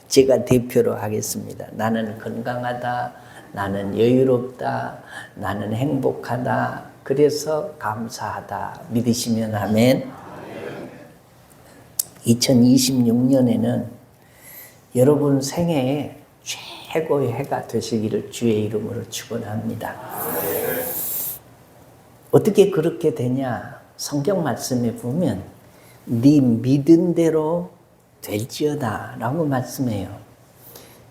제가 대표로 하겠습니다. 나는 건강하다, 나는 여유롭다, 나는 행복하다, 그래서 감사하다. 믿으시면 아멘. 2026년에는 여러분 생애에 최고의 해가 되시기를 주의 이름으로 축원합니다. 어떻게 그렇게 되냐? 성경 말씀에 보면 네 믿은 대로 될지어다 라고 말씀해요.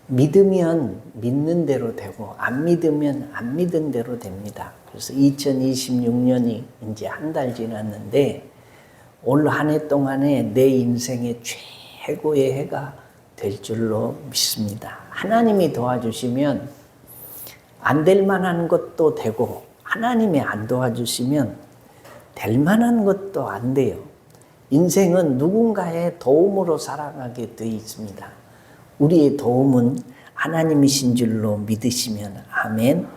믿으면 믿는 대로 되고 안 믿으면 안 믿은 대로 됩니다. 그래서 2026년이 이제 한 달 지났는데 올 한 해 동안에 내 인생의 최고의 해가 될 줄로 믿습니다. 하나님이 도와주시면 안 될 만한 것도 되고 하나님이 안 도와주시면 될 만한 것도 안 돼요. 인생은 누군가의 도움으로 살아가게 되어 있습니다. 우리의 도움은 하나님이신 줄로 믿으시면 아멘.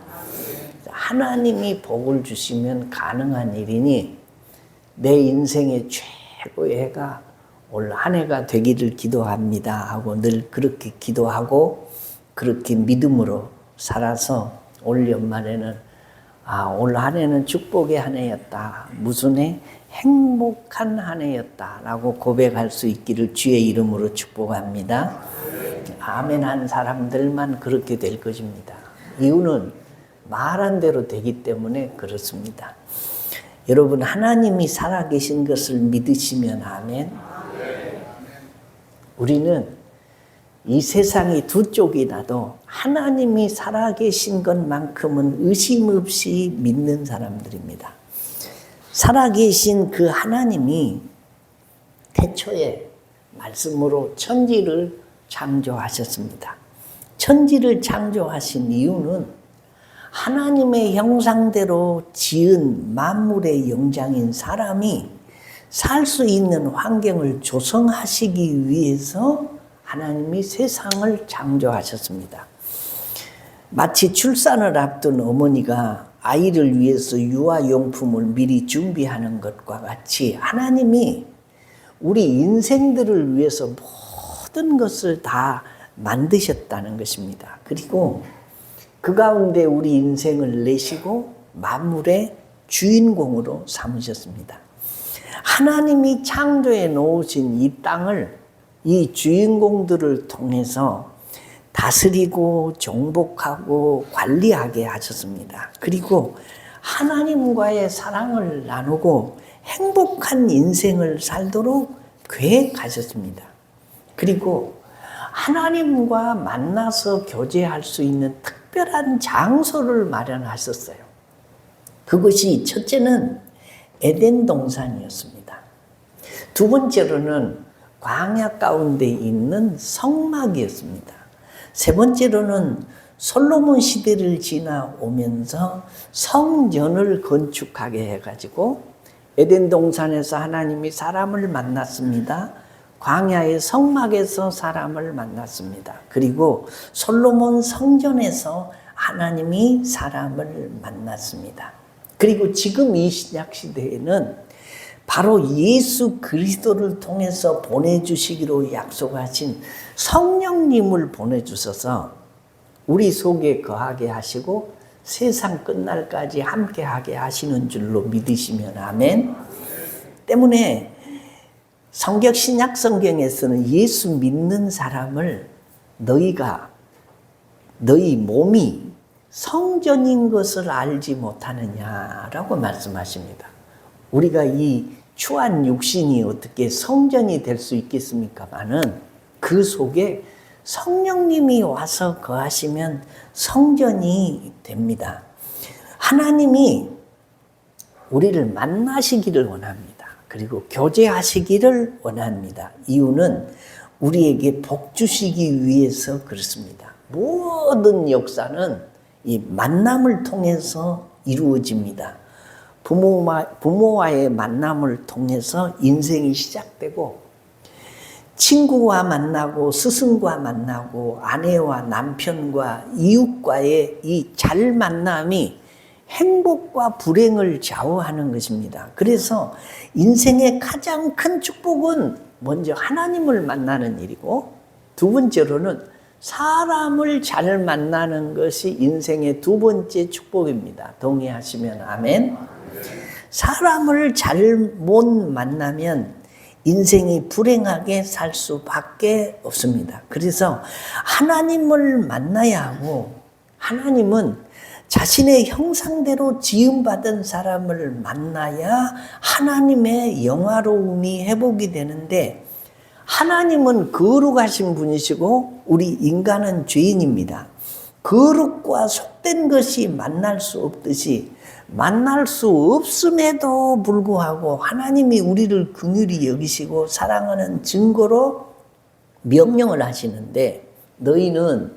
하나님이 복을 주시면 가능한 일이니 내 인생의 최고의 해가 올 한 해가 되기를 기도합니다 하고 늘 그렇게 기도하고 그렇게 믿음으로 살아서 올 연말에는 올 한 해는 축복의 한 해였다. 무슨 해? 행복한 한 해였다라고 고백할 수 있기를 주의 이름으로 축복합니다. 아멘 한 사람들만 그렇게 될 것입니다. 이유는 말한 대로 되기 때문에 그렇습니다. 여러분 하나님이 살아계신 것을 믿으시면 아멘. 우리는 이 세상이 두 쪽이 나도 하나님이 살아계신 것만큼은 의심 없이 믿는 사람들입니다. 살아계신 그 하나님이 태초에 말씀으로 천지를 창조하셨습니다. 천지를 창조하신 이유는 하나님의 형상대로 지은 만물의 영장인 사람이 살 수 있는 환경을 조성하시기 위해서 하나님이 세상을 창조하셨습니다. 마치 출산을 앞둔 어머니가 아이를 위해서 유아용품을 미리 준비하는 것과 같이 하나님이 우리 인생들을 위해서 모든 것을 다 만드셨다는 것입니다. 그리고 그 가운데 우리 인생을 내시고 만물의 주인공으로 삼으셨습니다. 하나님이 창조해 놓으신 이 땅을 이 주인공들을 통해서 다스리고 정복하고 관리하게 하셨습니다. 그리고 하나님과의 사랑을 나누고 행복한 인생을 살도록 계획하셨습니다. 그리고 하나님과 만나서 교제할 수 있는 특별한 장소를 마련하셨어요. 그것이 첫째는 에덴 동산이었습니다. 두 번째로는 광야 가운데 있는 성막이었습니다. 세 번째로는 솔로몬 시대를 지나오면서 성전을 건축하게 해가지고 에덴 동산에서 하나님이 사람을 만났습니다. 광야의 성막에서 사람을 만났습니다. 그리고 솔로몬 성전에서 하나님이 사람을 만났습니다. 그리고 지금 이 신약 시대에는 바로 예수 그리스도를 통해서 보내주시기로 약속하신 성령님을 보내주셔서 우리 속에 거하게 하시고 세상 끝날까지 함께하게 하시는 줄로 믿으시면 아멘. 때문에 성경 신약 성경에서는 예수 믿는 사람을 너희 몸이 성전인 것을 알지 못하느냐라고 말씀하십니다. 우리가 이 추한 육신이 어떻게 성전이 될 수 있겠습니까마는 그 속에 성령님이 와서 거하시면 성전이 됩니다. 하나님이 우리를 만나시기를 원합니다. 그리고 교제하시기를 원합니다. 이유는 우리에게 복 주시기 위해서 그렇습니다. 모든 역사는 이 만남을 통해서 이루어집니다. 부모와의 만남을 통해서 인생이 시작되고 친구와 만나고 스승과 만나고 아내와 남편과 이웃과의 이 잘 만남이 행복과 불행을 좌우하는 것입니다. 그래서 인생의 가장 큰 축복은 먼저 하나님을 만나는 일이고 두 번째로는 사람을 잘 만나는 것이 인생의 두 번째 축복입니다. 동의하시면 아멘. 사람을 잘 못 만나면 인생이 불행하게 살 수밖에 없습니다. 그래서 하나님을 만나야 하고, 하나님은 자신의 형상대로 지음받은 사람을 만나야 하나님의 영화로움이 회복이 되는데, 하나님은 거룩하신 분이시고 우리 인간은 죄인입니다. 거룩과 속된 것이 만날 수 없듯이, 만날 수 없음에도 불구하고 하나님이 우리를 긍휼히 여기시고 사랑하는 증거로 명령을 하시는데, 너희는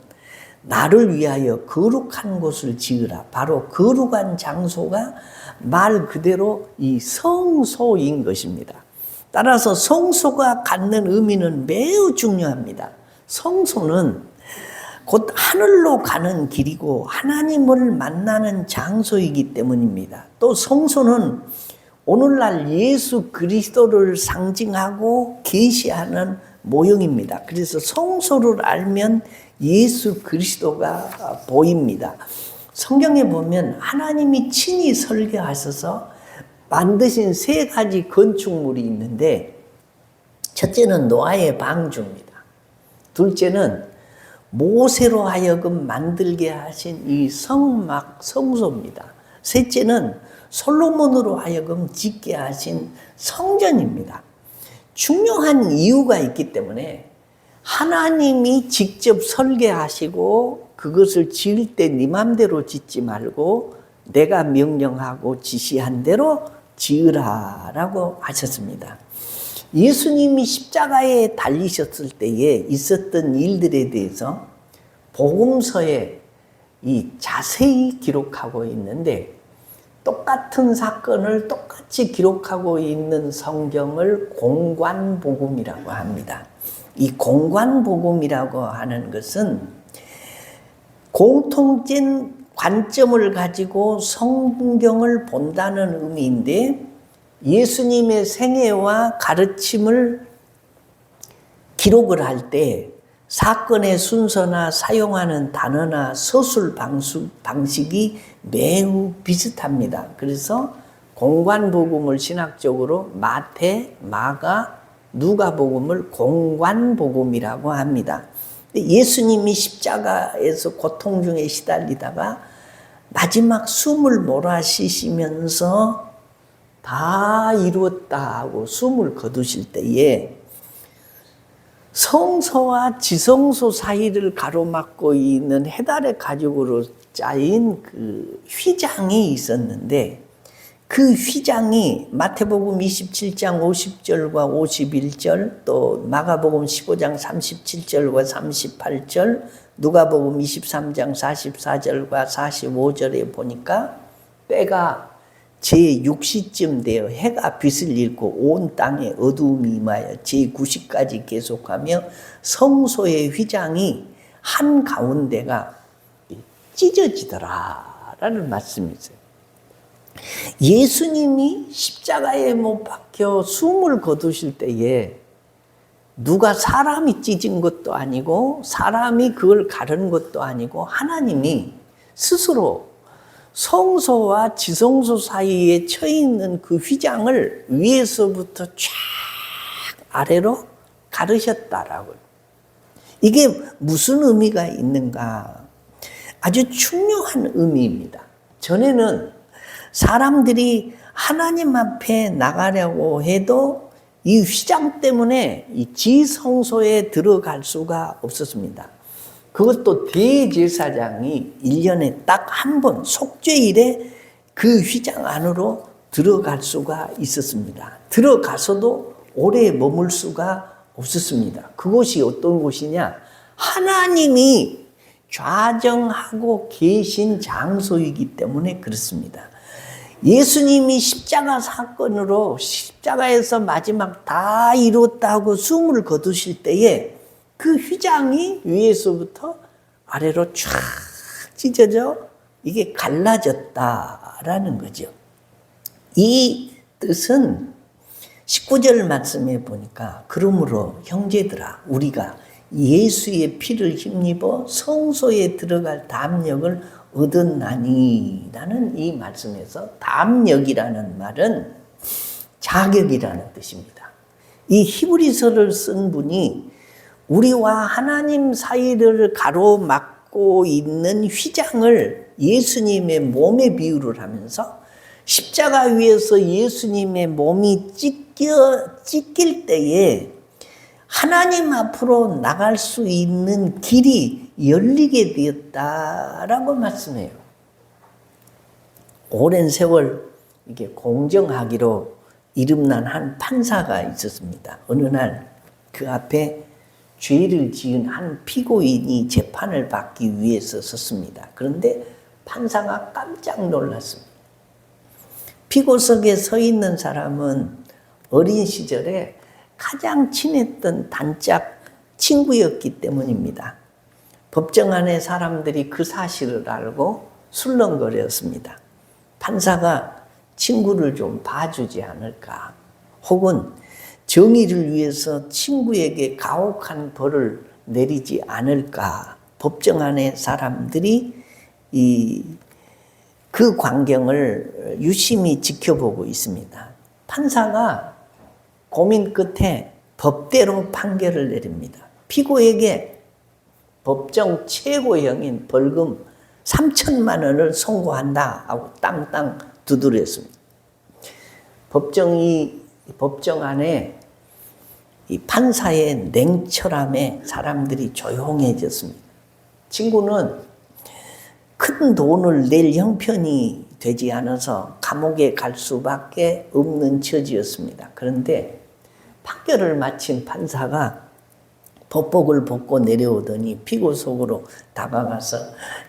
나를 위하여 거룩한 곳을 지으라. 바로 거룩한 장소가 말 그대로 이 성소인 것입니다. 따라서 성소가 갖는 의미는 매우 중요합니다. 성소는 곧 하늘로 가는 길이고 하나님을 만나는 장소이기 때문입니다. 또 성소는 오늘날 예수 그리스도를 상징하고 계시하는 모형입니다. 그래서 성소를 알면 예수 그리스도가 보입니다. 성경에 보면 하나님이 친히 설계하셔서 만드신 세 가지 건축물이 있는데, 첫째는 노아의 방주입니다. 둘째는 모세로 하여금 만들게 하신 이 성소입니다. 셋째는 솔로몬으로 하여금 짓게 하신 성전입니다. 중요한 이유가 있기 때문에 하나님이 직접 설계하시고 그것을 지을 때 네 맘대로 짓지 말고 내가 명령하고 지시한 대로 지으라라고 하셨습니다. 예수님이 십자가에 달리셨을 때에 있었던 일들에 대해서 복음서에 자세히 기록하고 있는데, 똑같은 사건을 똑같이 기록하고 있는 성경을 공관복음이라고 합니다. 이 공관복음이라고 하는 것은 공통된 관점을 가지고 성경을 본다는 의미인데, 예수님의 생애와 가르침을 기록을 할 때 사건의 순서나 사용하는 단어나 서술 방식이 매우 비슷합니다. 그래서 공관복음을 신학적으로 마태, 마가, 누가복음을 공관복음이라고 합니다. 예수님이 십자가에서 고통 중에 시달리다가 마지막 숨을 몰아쉬시면서 다 이루었다 하고 숨을 거두실 때에 성소와 지성소 사이를 가로막고 있는 해달의 가죽으로 짜인 그 휘장이 있었는데, 그 휘장이 마태복음 27장 50절과 51절, 또 마가복음 15장 37절과 38절, 누가복음 23장 44절과 45절에 보니까 때가 제6시쯤 되어 해가 빛을 잃고 온 땅에 어두움이 임하여 제9시까지 계속하며 성소의 휘장이 한가운데가 찢어지더라라는 말씀이 있어요. 예수님이 십자가에 못 박혀 숨을 거두실 때에 누가 사람이 찢은 것도 아니고 사람이 그걸 가른 것도 아니고 하나님이 스스로 성소와 지성소 사이에 처해 있는 그 휘장을 위에서부터 쫙 아래로 가르셨다라고요. 이게 무슨 의미가 있는가? 아주 중요한 의미입니다. 전에는 사람들이 하나님 앞에 나가려고 해도 이 휘장 때문에 이 지성소에 들어갈 수가 없었습니다. 그것도 대제사장이 1년에 딱 한 번 속죄일에 그 휘장 안으로 들어갈 수가 있었습니다. 들어가서도 오래 머물 수가 없었습니다. 그곳이 어떤 곳이냐? 하나님이 좌정하고 계신 장소이기 때문에 그렇습니다. 예수님이 십자가 사건으로 십자가에서 마지막 다 이뤘다고 숨을 거두실 때에 그 휘장이 위에서부터 아래로 쫙 찢어져 이게 갈라졌다라는 거죠. 이 뜻은 19절 말씀에 보니까 그러므로 형제들아 우리가 예수의 피를 힘입어 성소에 들어갈 담력을 얻었나니 라는 이 말씀에서 담력이라는 말은 자격이라는 뜻입니다. 이 히브리서를 쓴 분이 우리와 하나님 사이를 가로막고 있는 휘장을 예수님의 몸에 비유를 하면서 십자가 위에서 예수님의 몸이 찢길 때에 하나님 앞으로 나갈 수 있는 길이 열리게 되었다라고 말씀해요. 오랜 세월 이게 공정하기로 이름난 한 판사가 있었습니다. 어느 날 그 앞에 죄를 지은 한 피고인이 재판을 받기 위해서 섰습니다. 그런데 판사가 깜짝 놀랐습니다. 피고석에 서 있는 사람은 어린 시절에 가장 친했던 단짝 친구였기 때문입니다. 법정 안에 사람들이 그 사실을 알고 술렁거렸습니다. 판사가 친구를 좀 봐주지 않을까, 혹은 정의를 위해서 친구에게 가혹한 벌을 내리지 않을까, 법정 안에 사람들이 그 광경을 유심히 지켜보고 있습니다. 판사가 고민 끝에 법대로 판결을 내립니다. 피고에게 법정 최고형인 벌금 3천만 원을 선고한다 하고 땅땅 두드렸습니다. 법정 안에 이 판사의 냉철함에 사람들이 조용해졌습니다. 친구는 큰 돈을 낼 형편이 되지 않아서 감옥에 갈 수밖에 없는 처지였습니다. 그런데 판결을 마친 판사가 법복을 벗고 내려오더니 피고석으로 다가가서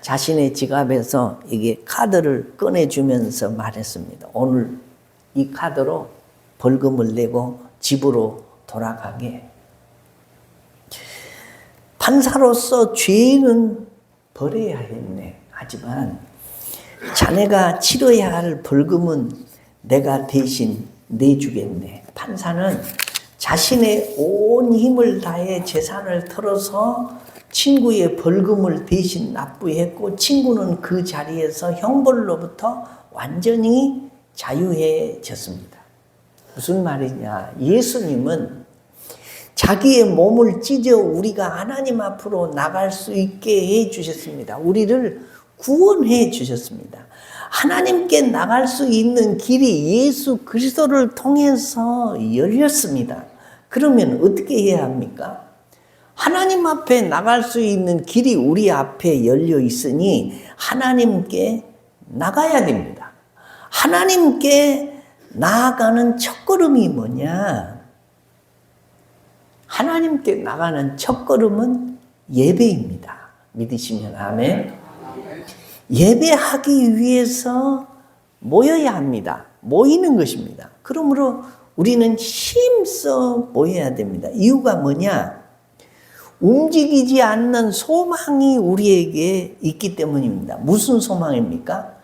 자신의 지갑에서 이게 카드를 꺼내주면서 말했습니다. 오늘 이 카드로 벌금을 내고 집으로 돌아가게. 판사로서 죄는 벌어야 했네. 하지만 자네가 치러야 할 벌금은 내가 대신 내주겠네. 판사는 자신의 온 힘을 다해 재산을 털어서 친구의 벌금을 대신 납부했고, 친구는 그 자리에서 형벌로부터 완전히 자유해졌습니다. 무슨 말이냐? 예수님은 자기의 몸을 찢어 우리가 하나님 앞으로 나갈 수 있게 해주셨습니다. 우리를 구원해 주셨습니다. 하나님께 나갈 수 있는 길이 예수 그리스도를 통해서 열렸습니다. 그러면 어떻게 해야 합니까? 하나님 앞에 나갈 수 있는 길이 우리 앞에 열려 있으니 하나님께 나가야 됩니다. 하나님께 나아가는 첫걸음이 뭐냐? 하나님께 나가는 첫걸음은 예배입니다. 믿으시면 아멘. 예배하기 위해서 모여야 합니다. 모이는 것입니다. 그러므로 우리는 힘써 모여야 됩니다. 이유가 뭐냐? 움직이지 않는 소망이 우리에게 있기 때문입니다. 무슨 소망입니까?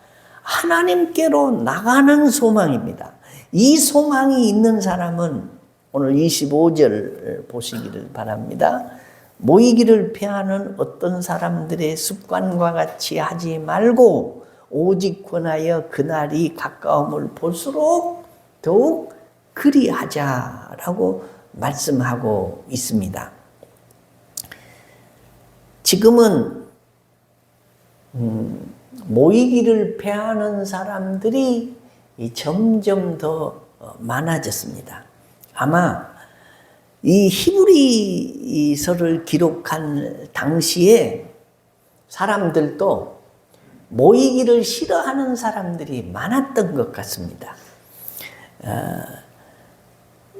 하나님께로 나가는 소망입니다. 이 소망이 있는 사람은 오늘 25절 보시기를 바랍니다. 모이기를 피하는 어떤 사람들의 습관과 같이 하지 말고 오직 권하여 그날이 가까움을 볼수록 더욱 그리하자라고 말씀하고 있습니다. 지금은 모이기를 피하는 사람들이 점점 더 많아졌습니다. 아마 이 히브리서를 기록한 당시에 사람들도 모이기를 싫어하는 사람들이 많았던 것 같습니다.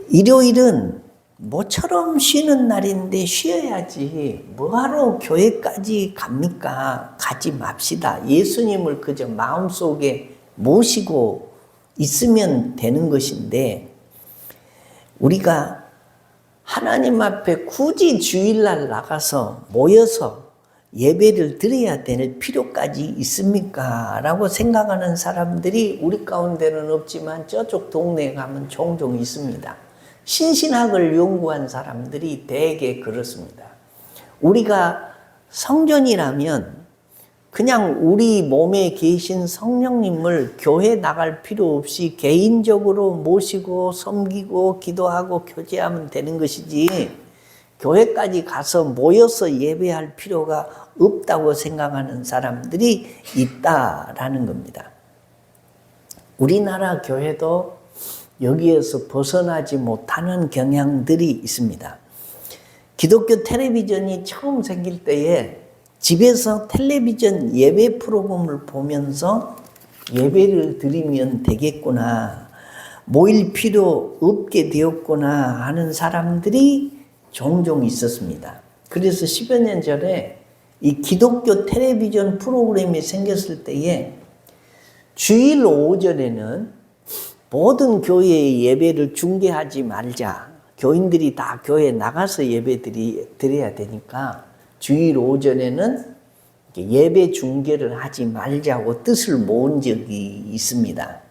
일요일은 모처럼 쉬는 날인데 쉬어야지 뭐하러 교회까지 갑니까? 가지 맙시다. 예수님을 그저 마음속에 모시고 있으면 되는 것인데, 우리가 하나님 앞에 굳이 주일날 나가서 모여서 예배를 드려야 될 필요까지 있습니까? 라고 생각하는 사람들이 우리 가운데는 없지만 저쪽 동네에 가면 종종 있습니다. 신신학을 연구한 사람들이 대개 그렇습니다. 우리가 성전이라면 그냥 우리 몸에 계신 성령님을 교회 나갈 필요 없이 개인적으로 모시고 섬기고 기도하고 교제하면 되는 것이지 교회까지 가서 모여서 예배할 필요가 없다고 생각하는 사람들이 있다라는 겁니다. 우리나라 교회도 여기에서 벗어나지 못하는 경향들이 있습니다. 기독교 텔레비전이 처음 생길 때에 집에서 텔레비전 예배 프로그램을 보면서 예배를 드리면 되겠구나, 모일 필요 없게 되었구나 하는 사람들이 종종 있었습니다. 그래서 10여 년 전에 이 기독교 텔레비전 프로그램이 생겼을 때에 주일 오전에는 모든 교회의 예배를 중계하지 말자. 교인들이 다 교회에 나가서 예배 드려야 되니까 주일 오전에는 예배 중계를 하지 말자고 뜻을 모은 적이 있습니다.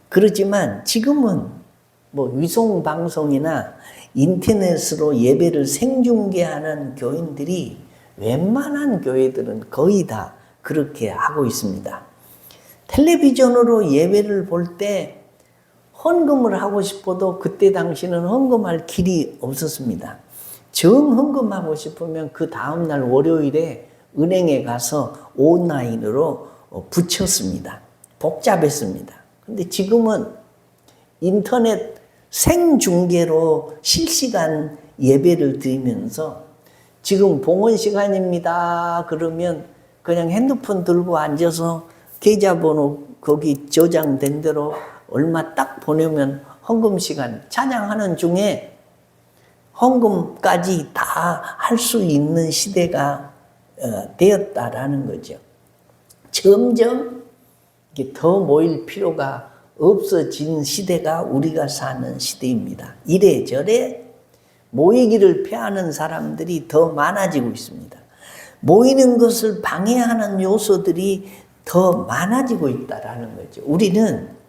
그렇지만 지금은 위성방송이나 인터넷으로 예배를 생중계하는 교인들이 웬만한 교회들은 거의 다 그렇게 하고 있습니다. 텔레비전으로 예배를 볼 때 헌금을 하고 싶어도 그때 당시는 헌금할 길이 없었습니다. 정헌금하고 싶으면 그 다음날 월요일에 은행에 가서 온라인으로 붙였습니다. 복잡했습니다. 근데 지금은 인터넷 생중계로 실시간 예배를 드리면서 지금 봉헌 시간입니다. 그러면 그냥 핸드폰 들고 앉아서 계좌번호 거기 저장된 대로 얼마 딱 보내면 헌금 시간, 찬양하는 중에 헌금까지 다 할 수 있는 시대가 되었다라는 거죠. 점점 더 모일 필요가 없어진 시대가 우리가 사는 시대입니다. 이래저래 모이기를 피하는 사람들이 더 많아지고 있습니다. 모이는 것을 방해하는 요소들이 더 많아지고 있다라는 거죠. 우리는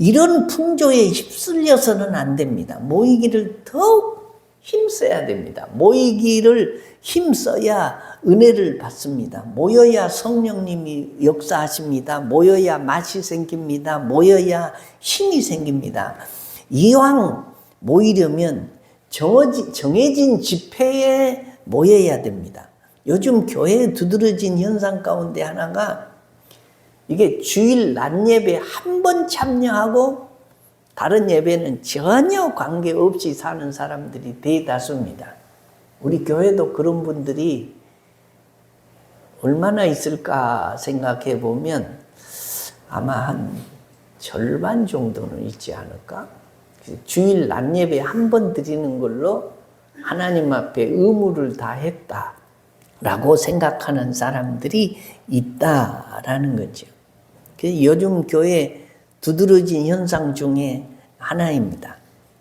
이런 풍조에 휩쓸려서는 안 됩니다. 모이기를 더욱 힘써야 됩니다. 모이기를 힘써야 은혜를 받습니다. 모여야 성령님이 역사하십니다. 모여야 맛이 생깁니다. 모여야 힘이 생깁니다. 이왕 모이려면 정해진 집회에 모여야 됩니다. 요즘 교회에 두드러진 현상 가운데 하나가 이게 주일 낮 예배 한 번 참여하고 다른 예배는 전혀 관계없이 사는 사람들이 대다수입니다. 우리 교회도 그런 분들이 얼마나 있을까 생각해 보면 아마 한 절반 정도는 있지 않을까? 주일 낮 예배 한 번 드리는 걸로 하나님 앞에 의무를 다했다라고 생각하는 사람들이 있다라는 거죠. 요즘 교회 두드러진 현상 중에 하나입니다.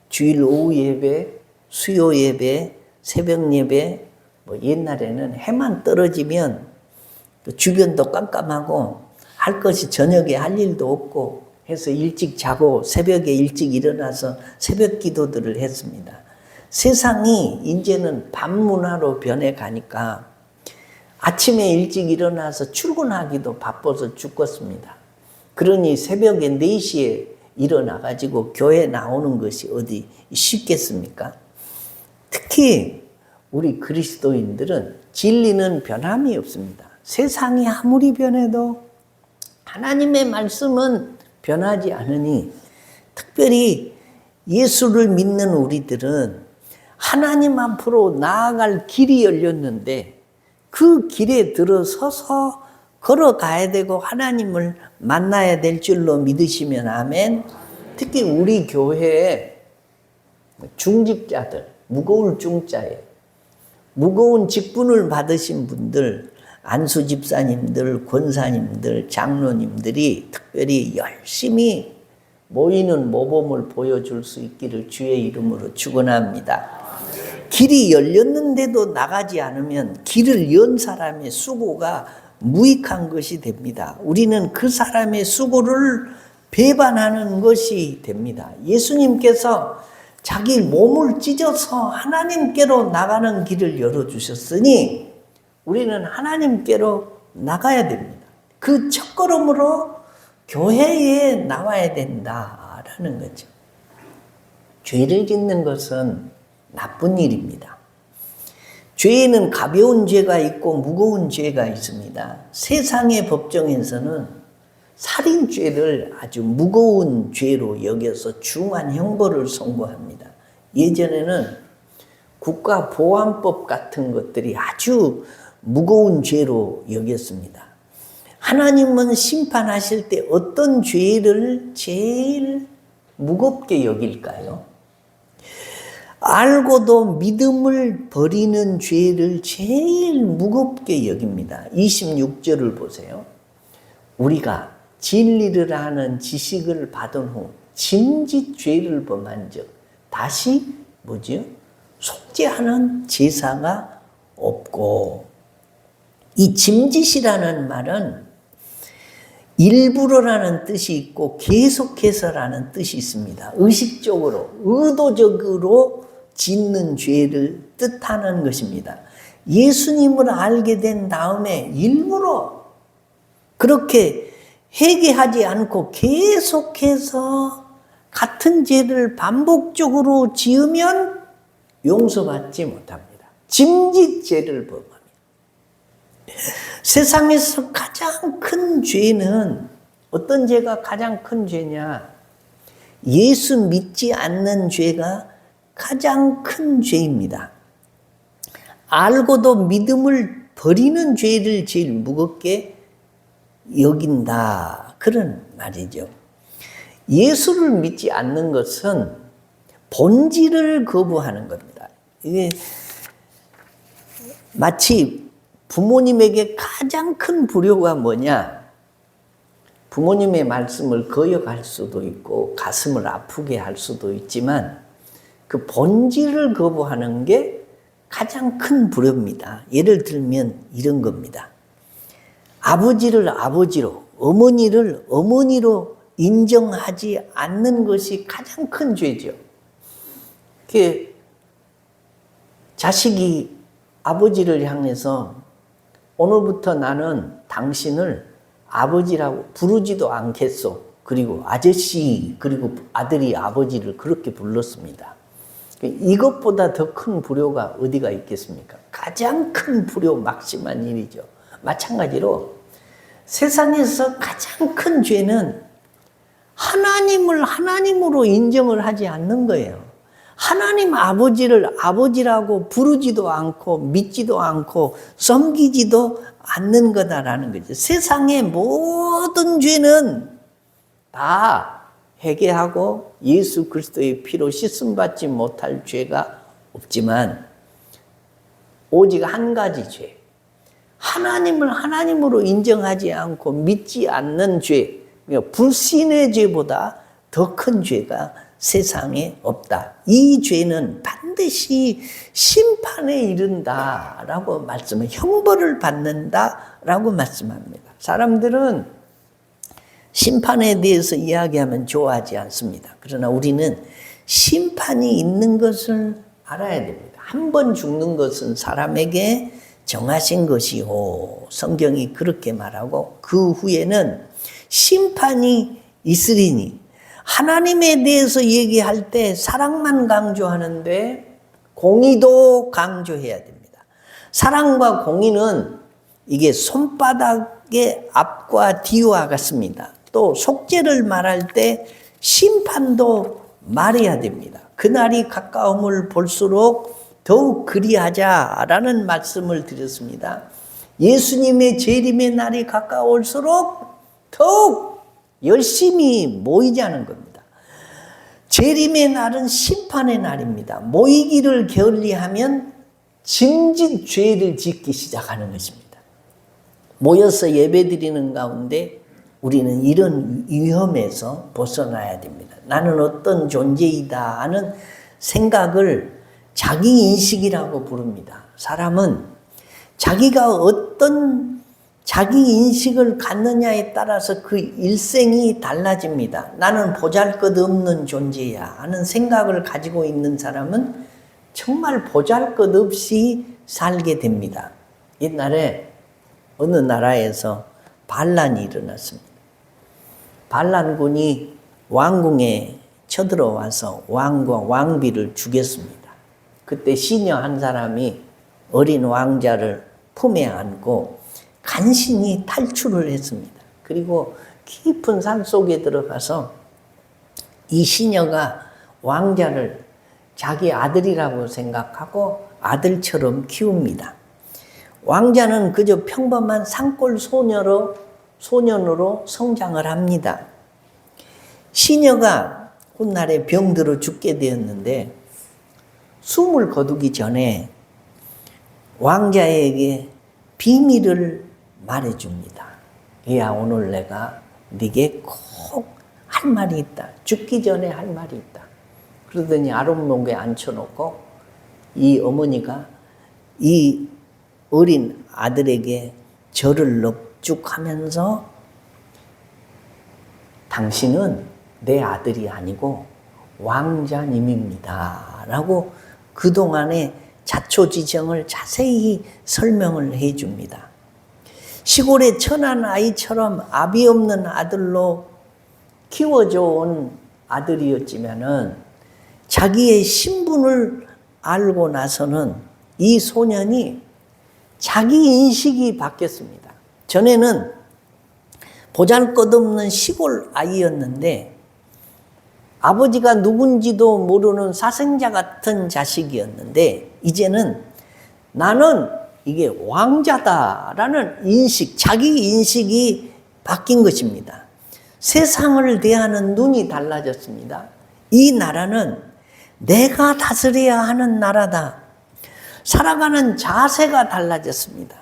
주일 오후 예배, 수요 예배, 새벽 예배, 옛날에는 해만 떨어지면 주변도 깜깜하고 할 것이 저녁에 할 일도 없고 해서 일찍 자고 새벽에 일찍 일어나서 새벽 기도들을 했습니다. 세상이 이제는 밤 문화로 변해가니까 아침에 일찍 일어나서 출근하기도 바빠서 죽겠습니다. 그러니 새벽에 4시에 일어나가지고 교회 나오는 것이 어디 쉽겠습니까? 특히 우리 그리스도인들은 진리는 변함이 없습니다. 세상이 아무리 변해도 하나님의 말씀은 변하지 않으니 특별히 예수를 믿는 우리들은 하나님 앞으로 나아갈 길이 열렸는데 그 길에 들어서서 걸어가야 되고 하나님을 만나야 될 줄로 믿으시면 아멘. 특히 우리 교회에 중직자들, 무거울 중자에 무거운 직분을 받으신 분들, 안수 집사님들, 권사님들, 장로님들이 특별히 열심히 모이는 모범을 보여줄 수 있기를 주의 이름으로 축원합니다. 길이 열렸는데도 나가지 않으면 길을 연 사람의 수고가 무익한 것이 됩니다. 우리는 그 사람의 수고를 배반하는 것이 됩니다. 예수님께서 자기 몸을 찢어서 하나님께로 나가는 길을 열어주셨으니 우리는 하나님께로 나가야 됩니다. 그 첫걸음으로 교회에 나와야 된다라는 거죠. 죄를 짓는 것은 나쁜 일입니다. 죄에는 가벼운 죄가 있고 무거운 죄가 있습니다. 세상의 법정에서는 살인죄를 아주 무거운 죄로 여겨서 중한 형벌을 선고합니다. 예전에는 국가보안법 같은 것들이 아주 무거운 죄로 여겼습니다. 하나님은 심판하실 때 어떤 죄를 제일 무겁게 여길까요? 알고도 믿음을 버리는 죄를 제일 무겁게 여깁니다. 26절을 보세요. 우리가 진리를 아는 지식을 받은 후 짐짓 죄를 범한 적 다시 뭐죠? 속죄하는 제사가 없고, 이 짐짓이라는 말은 일부러라는 뜻이 있고 계속해서라는 뜻이 있습니다. 의식적으로, 의도적으로 짓는 죄를 뜻하는 것입니다. 예수님을 알게 된 다음에 일부러 그렇게 회개하지 않고 계속해서 같은 죄를 반복적으로 지으면 용서받지 못합니다. 짐짓 죄를 범합니다. 세상에서 가장 큰 죄는 어떤 죄가 가장 큰 죄냐? 예수 믿지 않는 죄가 가장 큰 죄입니다. 알고도 믿음을 버리는 죄를 제일 무겁게 여긴다, 그런 말이죠. 예수를 믿지 않는 것은 본질을 거부하는 겁니다. 이게 마치 부모님에게 가장 큰 불효가 뭐냐? 부모님의 말씀을 거역할 수도 있고 가슴을 아프게 할 수도 있지만 그 본질을 거부하는 게 가장 큰 불효입니다. 예를 들면 이런 겁니다. 아버지를 아버지로, 어머니를 어머니로 인정하지 않는 것이 가장 큰 죄죠. 자식이 아버지를 향해서 오늘부터 나는 당신을 아버지라고 부르지도 않겠소. 그리고 아저씨, 그리고 아들이 아버지를 그렇게 불렀습니다. 이것보다 더 큰 불효가 어디가 있겠습니까? 가장 큰 불효, 막심한 일이죠. 마찬가지로 세상에서 가장 큰 죄는 하나님을 하나님으로 인정을 하지 않는 거예요. 하나님 아버지를 아버지라고 부르지도 않고 믿지도 않고 섬기지도 않는 거다라는 거죠. 세상의 모든 죄는 다 회개하고 예수 그리스도의 피로 씻음받지 못할 죄가 없지만 오직 한 가지 죄, 하나님을 하나님으로 인정하지 않고 믿지 않는 죄, 불신의 죄보다 더 큰 죄가 세상에 없다. 이 죄는 반드시 심판에 이른다라고 말씀을, 형벌을 받는다라고 말씀합니다. 사람들은 심판에 대해서 이야기하면 좋아하지 않습니다. 그러나 우리는 심판이 있는 것을 알아야 됩니다. 한 번 죽는 것은 사람에게 정하신 것이요, 성경이 그렇게 말하고 그 후에는 심판이 있으리니, 하나님에 대해서 얘기할 때 사랑만 강조하는데 공의도 강조해야 됩니다. 사랑과 공의는 이게 손바닥의 앞과 뒤와 같습니다. 또 속죄를 말할 때 심판도 말해야 됩니다. 그날이 가까움을 볼수록 더욱 그리하자라는 말씀을 드렸습니다. 예수님의 재림의 날이 가까울수록 더욱 열심히 모이자는 겁니다. 재림의 날은 심판의 날입니다. 모이기를 게을리하면 짐짓 죄를 짓기 시작하는 것입니다. 모여서 예배드리는 가운데 우리는 이런 위험에서 벗어나야 됩니다. 나는 어떤 존재이다 하는 생각을 자기인식이라고 부릅니다. 사람은 자기가 어떤 자기 인식을 갖느냐에 따라서 그 일생이 달라집니다. 나는 보잘것없는 존재야 하는 생각을 가지고 있는 사람은 정말 보잘것없이 살게 됩니다. 옛날에 어느 나라에서 반란이 일어났습니다. 반란군이 왕궁에 쳐들어와서 왕과 왕비를 죽였습니다. 그때 시녀 한 사람이 어린 왕자를 품에 안고 간신히 탈출을 했습니다. 그리고 깊은 산 속에 들어가서 이 시녀가 왕자를 자기 아들이라고 생각하고 아들처럼 키웁니다. 왕자는 그저 평범한 산골 소년으로 성장을 합니다. 시녀가 훗날에 병들어 죽게 되었는데 숨을 거두기 전에 왕자에게 비밀을 말해줍니다. 야, 오늘 내가 네게 꼭 할 말이 있다. 죽기 전에 할 말이 있다. 그러더니 아랫목에 앉혀놓고 이 어머니가 이 어린 아들에게 절을 넙죽하면서 당신은 내 아들이 아니고 왕자님입니다. 라고 그동안의 자초지정을 자세히 설명을 해줍니다. 시골의 천한 아이처럼 아비 없는 아들로 키워져 온 아들이었지만은 자기의 신분을 알고 나서는 이 소년이 자기 인식이 바뀌었습니다. 전에는 보잘것없는 시골 아이였는데 아버지가 누군지도 모르는 사생자 같은 자식이었는데 이제는 나는 이게 왕자다라는 인식, 자기 인식이 바뀐 것입니다. 세상을 대하는 눈이 달라졌습니다. 이 나라는 내가 다스려야 하는 나라다. 살아가는 자세가 달라졌습니다.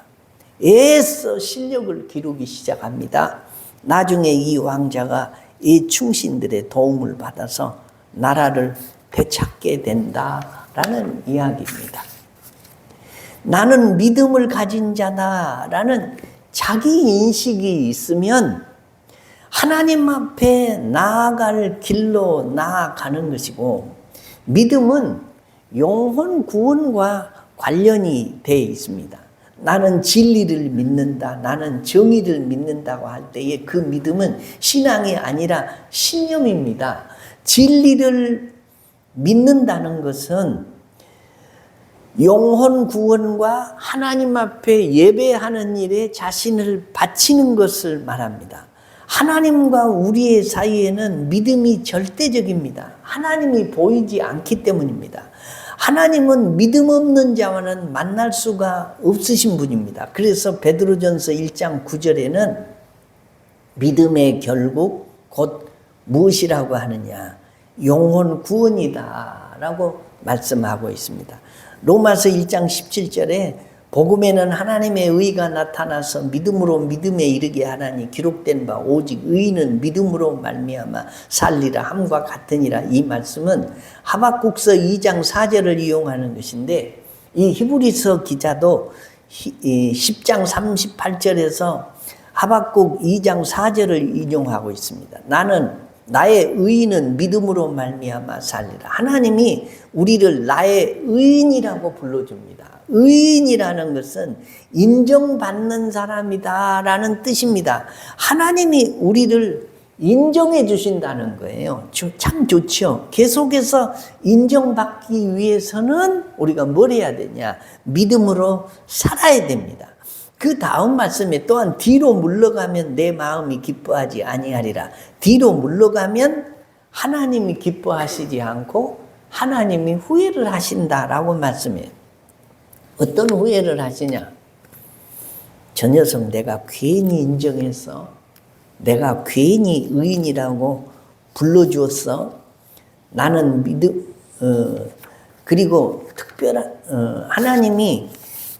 애써 실력을 기르기 시작합니다. 나중에 이 왕자가 이 충신들의 도움을 받아서 나라를 되찾게 된다라는 이야기입니다. 나는 믿음을 가진 자다라는 자기 인식이 있으면 하나님 앞에 나아갈 길로 나아가는 것이고 믿음은 영혼 구원과 관련이 되어 있습니다. 나는 진리를 믿는다, 나는 정의를 믿는다고 할 때에 그 믿음은 신앙이 아니라 신념입니다. 진리를 믿는다는 것은 영혼 구원과 하나님 앞에 예배하는 일에 자신을 바치는 것을 말합니다. 하나님과 우리의 사이에는 믿음이 절대적입니다. 하나님이 보이지 않기 때문입니다. 하나님은 믿음 없는 자와는 만날 수가 없으신 분입니다. 그래서 베드로전서 1장 9절에는 믿음의 결국 곧 무엇이라고 하느냐? 영혼 구원이다 라고 말씀하고 있습니다. 로마서 1장 17절에 복음에는 하나님의 의가 나타나서 믿음으로 믿음에 이르게 하나니 기록된 바 오직 의인은 믿음으로 말미암아 살리라 함과 같으니라. 이 말씀은 하박국서 2장 4절을 이용하는 것인데 이 히브리서 기자도 10장 38절에서 하박국 2장 4절을 인용하고 있습니다. 나의 의인은 믿음으로 말미암아 살리라. 하나님이 우리를 나의 의인이라고 불러줍니다. 의인이라는 것은 인정받는 사람이다라는 뜻입니다. 하나님이 우리를 인정해 주신다는 거예요. 참 좋죠. 계속해서 인정받기 위해서는 우리가 뭘 해야 되냐? 믿음으로 살아야 됩니다. 그 다음 말씀에 또한 뒤로 물러가면 내 마음이 기뻐하지 아니하리라. 뒤로 물러가면 하나님이 기뻐하시지 않고 하나님이 후회를 하신다라고 말씀해요. 어떤 후회를 하시냐? 저 녀석 내가 괜히 인정해서 내가 괜히 의인이라고 불러주었어. 나는 그리고 특별한 하나님이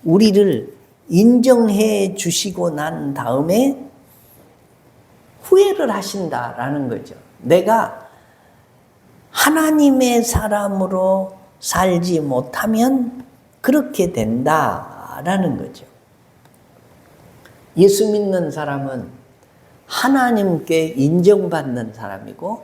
우리를 인정해 주시고 난 다음에 후회를 하신다라는 거죠. 내가 하나님의 사람으로 살지 못하면 그렇게 된다라는 거죠. 예수 믿는 사람은 하나님께 인정받는 사람이고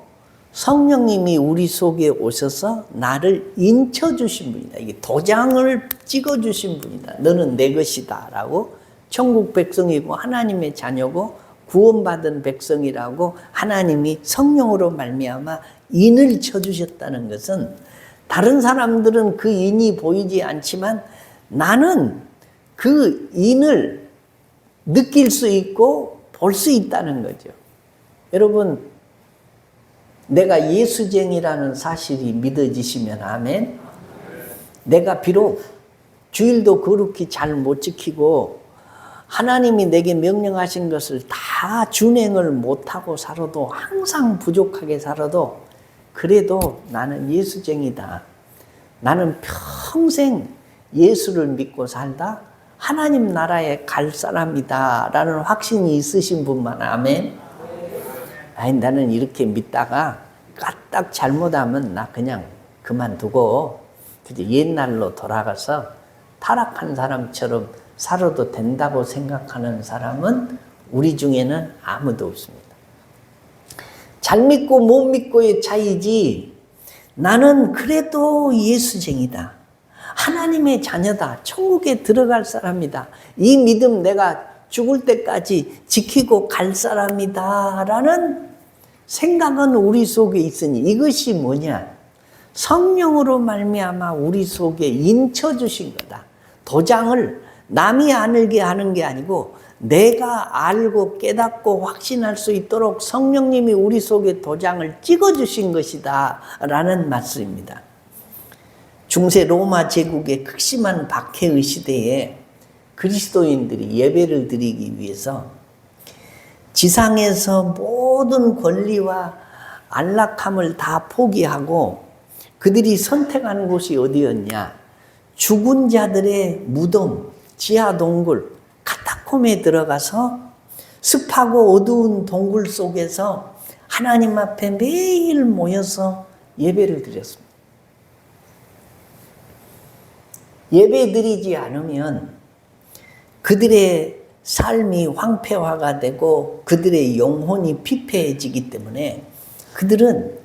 성령님이 우리 속에 오셔서 나를 인쳐주신 분이다. 이게 도장을 찍어주신 분이다. 너는 내 것이다 라고 천국 백성이고 하나님의 자녀고 구원받은 백성이라고 하나님이 성령으로 말미암아 인을 쳐주셨다는 것은 다른 사람들은 그 인이 보이지 않지만 나는 그 인을 느낄 수 있고 볼 수 있다는 거죠. 여러분, 내가 예수쟁이라는 사실이 믿어지시면 아멘. 내가 비록 주일도 거룩히 잘 못 지키고 하나님이 내게 명령하신 것을 다 준행을 못하고 살아도 항상 부족하게 살아도 그래도 나는 예수쟁이다. 나는 평생 예수를 믿고 살다 하나님 나라에 갈 사람이다 라는 확신이 있으신 분만 아멘. 아니 나는 이렇게 믿다가 까딱 잘못하면 나 그냥 그만두고 옛날로 돌아가서 타락한 사람처럼 살아도 된다고 생각하는 사람은 우리 중에는 아무도 없습니다. 잘 믿고 못 믿고의 차이지 나는 그래도 예수쟁이다. 하나님의 자녀다. 천국에 들어갈 사람이다. 이 믿음 내가 죽을 때까지 지키고 갈 사람이다 라는 생각은 우리 속에 있으니 이것이 뭐냐? 성령으로 말미암아 우리 속에 인쳐주신 거다. 도장을 남이 알게 하는 게 아니고 내가 알고 깨닫고 확신할 수 있도록 성령님이 우리 속에 도장을 찍어주신 것이다 라는 말씀입니다. 중세 로마 제국의 극심한 박해의 시대에 그리스도인들이 예배를 드리기 위해서 지상에서 모든 권리와 안락함을 다 포기하고 그들이 선택한 곳이 어디였냐? 죽은 자들의 무덤, 지하 동굴, 카타콤에 들어가서 습하고 어두운 동굴 속에서 하나님 앞에 매일 모여서 예배를 드렸습니다. 예배 드리지 않으면 그들의 삶이 황폐화가 되고 그들의 영혼이 피폐해지기 때문에 그들은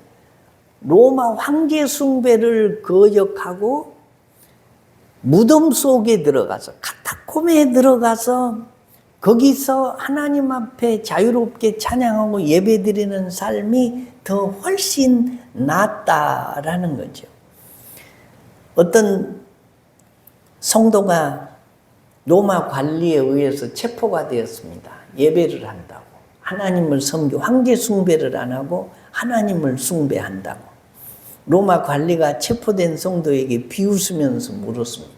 로마 황제 숭배를 거역하고 무덤 속에 들어가서 카타콤에 들어가서 거기서 하나님 앞에 자유롭게 찬양하고 예배드리는 삶이 더 훨씬 낫다라는 거죠. 어떤 성도가 로마 관리에 의해서 체포가 되었습니다. 예배를 한다고. 하나님을 섬기고 황제 숭배를 안 하고 하나님을 숭배한다고. 로마 관리가 체포된 성도에게 비웃으면서 물었습니다.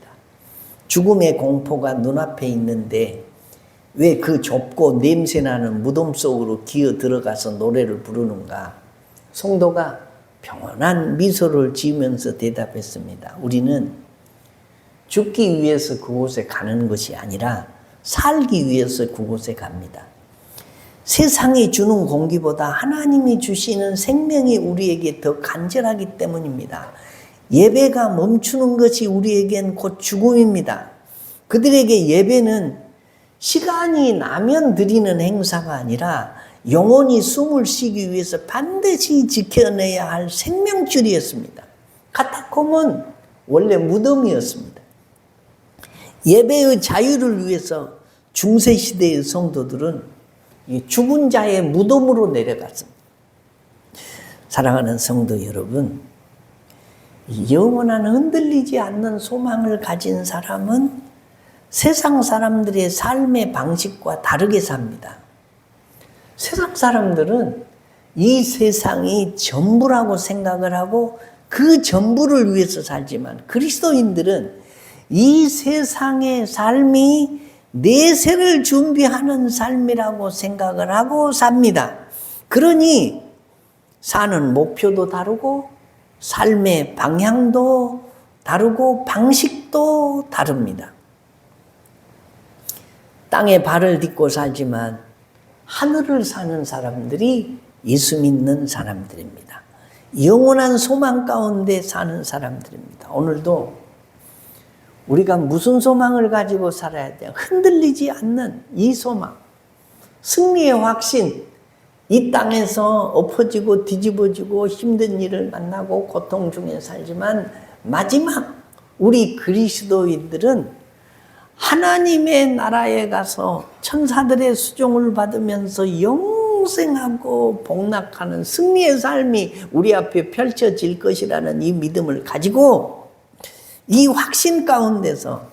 죽음의 공포가 눈앞에 있는데 왜 그 좁고 냄새나는 무덤 속으로 기어 들어가서 노래를 부르는가? 성도가 평온한 미소를 지으면서 대답했습니다. 우리는 죽기 위해서 그곳에 가는 것이 아니라 살기 위해서 그곳에 갑니다. 세상이 주는 공기보다 하나님이 주시는 생명이 우리에게 더 간절하기 때문입니다. 예배가 멈추는 것이 우리에겐 곧 죽음입니다. 그들에게 예배는 시간이 나면 드리는 행사가 아니라 영원히 숨을 쉬기 위해서 반드시 지켜내야 할 생명줄이었습니다. 카타콤은 원래 무덤이었습니다. 예배의 자유를 위해서 중세시대의 성도들은 죽은 자의 무덤으로 내려갔습니다. 사랑하는 성도 여러분, 영원한 흔들리지 않는 소망을 가진 사람은 세상 사람들의 삶의 방식과 다르게 삽니다. 세상 사람들은 이 세상이 전부라고 생각을 하고 그 전부를 위해서 살지만 그리스도인들은 이 세상의 삶이 내세를 준비하는 삶이라고 생각을 하고 삽니다. 그러니 사는 목표도 다르고 삶의 방향도 다르고 방식도 다릅니다. 땅에 발을 딛고 살지만 하늘을 사는 사람들이 예수 믿는 사람들입니다. 영원한 소망 가운데 사는 사람들입니다. 오늘도 우리가 무슨 소망을 가지고 살아야 돼요? 흔들리지 않는 이 소망, 승리의 확신. 이 땅에서 엎어지고 뒤집어지고 힘든 일을 만나고 고통 중에 살지만 마지막 우리 그리스도인들은 하나님의 나라에 가서 천사들의 수종을 받으면서 영생하고 복락하는 승리의 삶이 우리 앞에 펼쳐질 것이라는 이 믿음을 가지고 이 확신 가운데서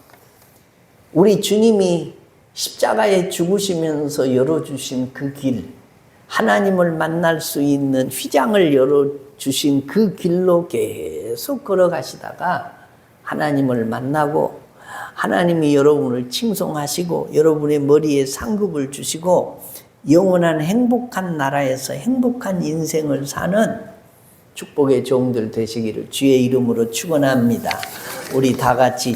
우리 주님이 십자가에 죽으시면서 열어주신 그 길, 하나님을 만날 수 있는 휘장을 열어주신 그 길로 계속 걸어가시다가 하나님을 만나고 하나님이 여러분을 칭송하시고 여러분의 머리에 상급을 주시고 영원한 행복한 나라에서 행복한 인생을 사는 축복의 종들 되시기를 주의 이름으로 축원합니다. 우리 다 같이